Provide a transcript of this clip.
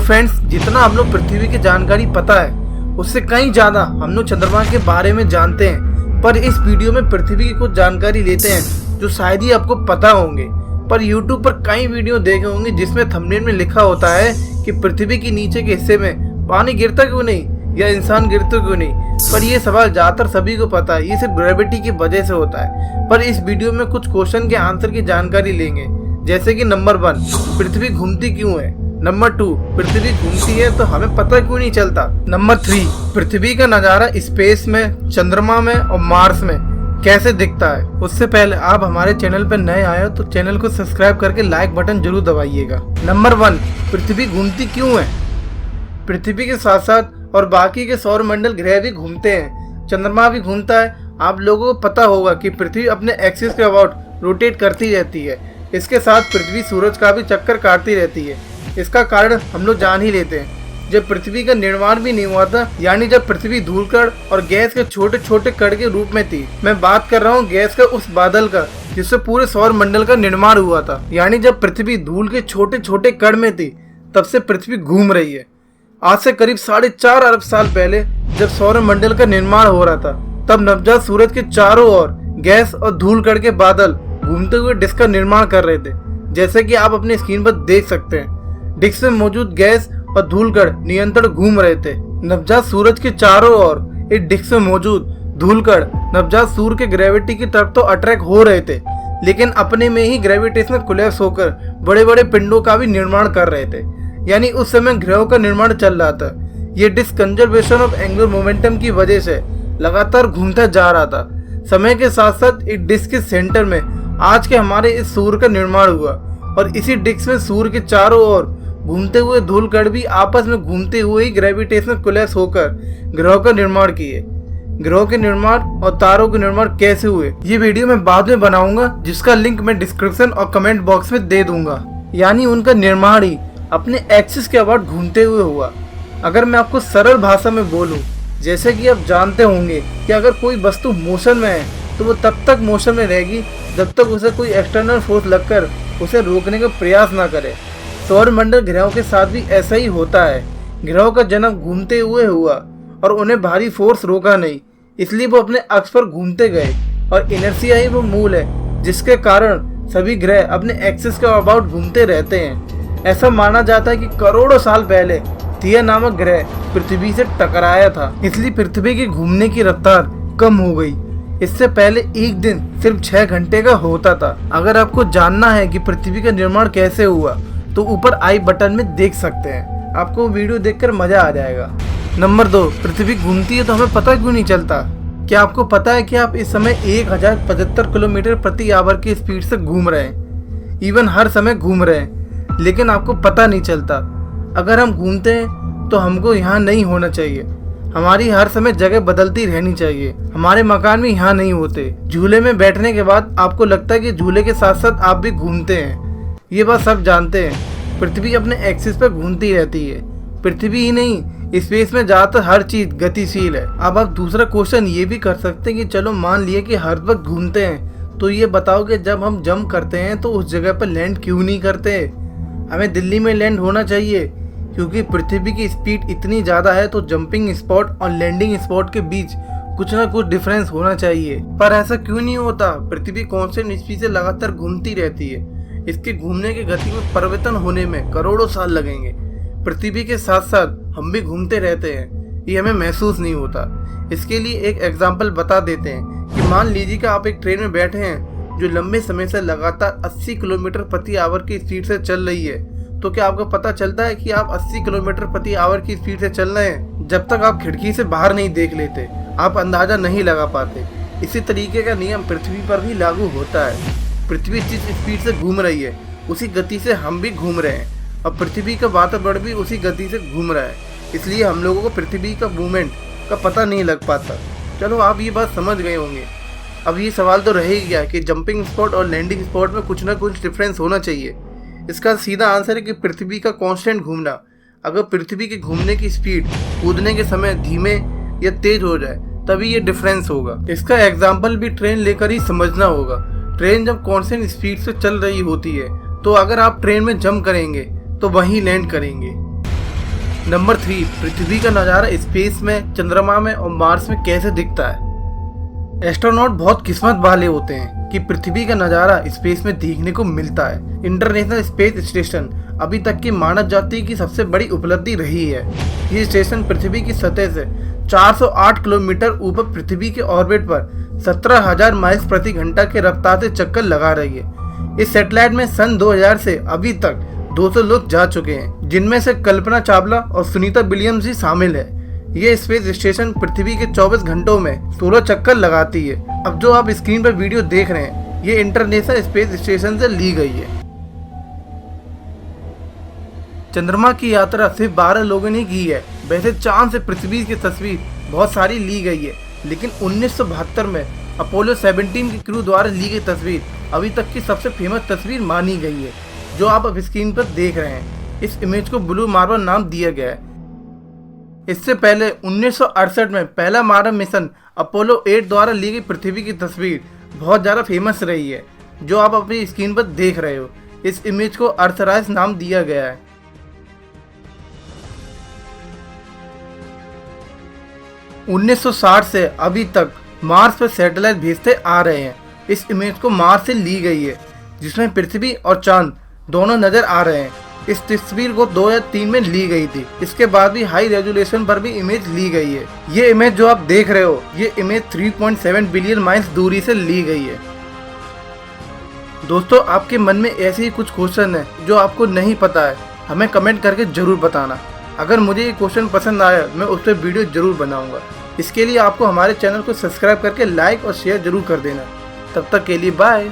Hello friends, जितना हम लोग पृथ्वी की जानकारी पता है उससे कहीं ज़्यादा हम लोग चंद्रमा के बारे में जानते हैं। पर इस वीडियो में पृथ्वी की कुछ जानकारी लेते हैं जो शायद ही आपको पता होंगे। पर YouTube पर कई वीडियो देखे होंगे जिसमें थंबनेल में लिखा होता है कि पृथ्वी के नीचे के हिस्से में पानी गिरता क्यों नहीं या इंसान गिरता क्यों नहीं। पर ये सवाल ज़्यादातर सभी को पता है, ये सिर्फ ग्रेविटी की वजह से होता है। पर इस वीडियो में कुछ क्वेश्चन के आंसर की जानकारी लेंगे, जैसे कि नंबर 1, पृथ्वी घूमती क्यों है। नंबर 2, पृथ्वी घूमती है तो हमें पता क्यों नहीं चलता। नंबर 3, पृथ्वी का नज़ारा स्पेस में, चंद्रमा में और मार्स में कैसे दिखता है। उससे पहले आप हमारे चैनल पर नए आए हो तो चैनल को सब्सक्राइब करके लाइक बटन जरूर दबाइएगा। नंबर 1, पृथ्वी घूमती क्यों है। पृथ्वी के साथ साथ और बाकी के सौर मंडल ग्रह भी घूमते हैं, चंद्रमा भी घूमता है। आप लोगों को पता होगा कि पृथ्वी अपने एक्सिस के अबाउट रोटेट करती रहती है। इसके साथ पृथ्वी सूरज का भी चक्कर काटती रहती है। इसका कारण हम लोग जान ही लेते हैं। जब पृथ्वी का निर्माण भी नहीं हुआ था, यानी जब पृथ्वी धूल कण और गैस के छोटे छोटे कण के रूप में थी। मैं बात कर रहा हूँ गैस का उस बादल का जिससे पूरे सौर मंडल का निर्माण हुआ था। यानी जब पृथ्वी धूल के छोटे छोटे कण में थी तब से पृथ्वी घूम रही है। आज से करीब 4.5 अरब साल पहले जब सौर मंडल का निर्माण हो रहा था तब नवजात सूरज के चारों ओर गैस और धूल कण के बादल घूमते हुए डिस्क का निर्माण कर रहे थे, जैसे कि आप अपनी स्क्रीन पर देख सकते हैं। डिस्क में मौजूद गैस और धूल कण निरंतर घूम रहे थे। नवजात सूरज के चारों ओर इस डिस्क में मौजूद धूल कण नवजात सूर्य के ग्रेविटी की तरफ तो अट्रैक्ट हो रहे थे, लेकिन अपने में ही ग्रेविटेशनल कोलैप्स होकर बड़े बड़े पिंडों का भी निर्माण कर रहे थे। यानी उस समय ग्रहों का निर्माण चल रहा था। ये disc conservation of angular momentum की वजह से लगातार घूमता जा रहा था। समय के साथ साथ इस डिस्क के सेंटर में आज के हमारे इस सूर्य का निर्माण हुआ और इसी डिस्क में सूर्य के चारों ओर घूमते हुए धूल कण भी आपस में घूमते हुए ही ग्रेविटेशनल कोलैप्स होकर ग्रहों का निर्माण किए। ग्रहों के निर्माण और तारों के निर्माण कैसे हुए ये वीडियो मैं बाद में बनाऊंगा, जिसका लिंक मैं डिस्क्रिप्शन और कमेंट बॉक्स में दे दूंगा। यानी उनका निर्माण ही अपने एक्सिस के अबाउट घूमते हुए हुआ। अगर मैं आपको सरल भाषा में बोलूं, जैसे कि आप जानते होंगे कि अगर कोई वस्तु मोशन में है तो वो तब तक मोशन में रहेगी जब तक उसे कोई एक्सटर्नल फोर्स लगकर उसे रोकने का प्रयास ना करे। सौर मंडल ग्रहों के साथ भी ऐसा ही होता है। ग्रहों का जन्म घूमते हुए हुआ और उन्हें भारी फोर्स रोका नहीं, इसलिए वो अपने अक्ष पर घूमते गए और इनर्शिया ही वो मूल है जिसके कारण सभी ग्रह अपने एक्सिस के अबाउट घूमते रहते हैं। ऐसा माना जाता है कि करोड़ों साल पहले थिया नामक ग्रह पृथ्वी से टकराया था, इसलिए पृथ्वी की घूमने की रफ्तार कम हो गई। इससे पहले एक दिन सिर्फ 6 घंटे का होता था। अगर आपको जानना है कि पृथ्वी का निर्माण कैसे हुआ तो ऊपर आई बटन में देख सकते हैं, आपको वीडियो देखकर मजा आ जाएगा। नंबर 2, पृथ्वी घूमती है तो हमें पता क्यों नहीं चलता। क्या आपको पता है कि आप इस समय 1075 किलोमीटर प्रति आवर की स्पीड से घूम रहे हैं। इवन हर समय घूम रहे हैं, लेकिन आपको पता नहीं चलता। अगर हम घूमते हैं तो हमको यहाँ नहीं होना चाहिए। हमारी हर समय जगह बदलती रहनी चाहिए। हमारे मकान भी यहाँ नहीं होते। झूले में बैठने के बाद आपको लगता है कि झूले के साथ साथ आप भी घूमते हैं। ये बात सब जानते हैं। पृथ्वी अपने एक्सिस पर घूमती रहती है। पृथ्वी ही नहीं, स्पेस में ज़्यादातर हर चीज़ गतिशील है। अब आप दूसरा क्वेश्चन ये भी कर सकते हैं कि चलो मान लिए कि हर वक्त घूमते हैं, तो ये बताओ कि जब हम जंप करते हैं तो उस जगह पर लैंड क्यों नहीं करते। हमें दिल्ली में लैंड होना चाहिए, क्योंकि पृथ्वी की स्पीड इतनी ज़्यादा है तो जंपिंग स्पॉट और लैंडिंग स्पॉट के बीच कुछ ना कुछ डिफरेंस होना चाहिए। पर ऐसा क्यों नहीं होता। पृथ्वी कांस्टेंट स्पीड से लगातार घूमती रहती है। इसके घूमने की गति में परिवर्तन होने में करोड़ों साल लगेंगे। पृथ्वी के साथ साथ हम भी घूमते रहते हैं, ये हमें महसूस नहीं होता। इसके लिए एक एग्जांपल बता देते हैं कि मान लीजिए कि आप एक ट्रेन में बैठे हैं जो लंबे समय से लगातार 80 किलोमीटर प्रति आवर की स्पीड से चल रही है। तो क्या आपको पता चलता है कि आप 80 किलोमीटर प्रति आवर की स्पीड से चल रहे हैं। जब तक आप खिड़की से बाहर नहीं देख लेते आप अंदाजा नहीं लगा पाते। इसी तरीके का नियम पृथ्वी पर भी लागू होता है। पृथ्वी जिस स्पीड से घूम रही है उसी गति से हम भी घूम रहे हैं और पृथ्वी का वातावरण भी उसी गति से घूम रहा है। इसलिए हम लोगों को पृथ्वी का मूवमेंट का पता नहीं लग पाता। चलो आप ये बात समझ गए होंगे। अब ये सवाल तो रह ही गया कि जंपिंग स्पॉट और लैंडिंग स्पॉट में कुछ ना कुछ डिफरेंस होना चाहिए। इसका सीधा आंसर है कि पृथ्वी का कांस्टेंट घूमना। अगर पृथ्वी के घूमने की स्पीड कूदने के समय धीमे या तेज हो जाए तभी ये डिफरेंस होगा। इसका एग्जाम्पल भी ट्रेन लेकर ही समझना होगा। ट्रेन जब कांस्टेंट स्पीड से चल रही होती है तो अगर आप ट्रेन में जंप करेंगे तो वहीं लैंड करेंगे। नंबर 3, पृथ्वी का नज़ारा स्पेस में, चंद्रमा में और मार्स में कैसे दिखता है। एस्ट्रोनॉट बहुत किस्मत वाले होते हैं कि पृथ्वी का नज़ारा स्पेस में देखने को मिलता है। इंटरनेशनल स्पेस स्टेशन अभी तक की मानव जाति की सबसे बड़ी उपलब्धि रही है। ये स्टेशन पृथ्वी की सतह से 408 किलोमीटर ऊपर पृथ्वी के ऑर्बिट पर 17,000 माइल्स प्रति घंटा के रफ्तार से चक्कर लगा रही है। इस सैटेलाइट में सन 2000 से अभी तक 200 लोग जा चुके हैं, जिनमें से कल्पना चावला और सुनीता विलियम्स भी शामिल है। ये स्पेस स्टेशन पृथ्वी के 24 घंटों में 16 चक्कर लगाती है। अब जो आप स्क्रीन पर वीडियो देख रहे हैं, ये इंटरनेशनल स्पेस स्टेशन से ली गई है। चंद्रमा की यात्रा सिर्फ 12 लोगों ने की है। वैसे चांद से पृथ्वी की तस्वीर बहुत सारी ली गई है, लेकिन 1972 में अपोलो 17 की क्रू द्वारा ली गई तस्वीर अभी तक की सबसे फेमस तस्वीर मानी गई है, जो आप अब स्क्रीन पर देख रहे हैं। इस इमेज को ब्लू मार्बल नाम दिया गया है। इससे पहले 1968 में पहला मानव मिशन अपोलो 8 द्वारा ली गई पृथ्वी की तस्वीर बहुत ज़्यादा फेमस रही है, जो आप अपनी स्क्रीन पर देख रहे हो। इस इमेज को अर्थराइज नाम दिया गया है। – 1960 से अभी तक मार्स पर सैटेलाइट भेजते आ रहे हैं। इस इमेज को मार्स से ली गई है, जिसमें पृथ्वी और चांद दोनों नजर आ रहे हैं। इस तस्वीर को 2003 में ली गई थी। इसके बाद भी हाई रेजोल्यूशन पर भी इमेज ली गई है। ये इमेज जो आप देख रहे हो, ये इमेज 3.7 बिलियन माइल्स दूरी से ली गई है। दोस्तों, आपके मन में ऐसे ही कुछ क्वेश्चन है जो आपको नहीं पता है, हमें कमेंट करके जरूर बताना। अगर मुझे ये क्वेश्चन पसंद आया, मैं उस पर वीडियो जरूर बनाऊंगा। इसके लिए आपको हमारे चैनल को सब्सक्राइब करके लाइक और शेयर जरूर कर देना। तब तक के लिए बाय।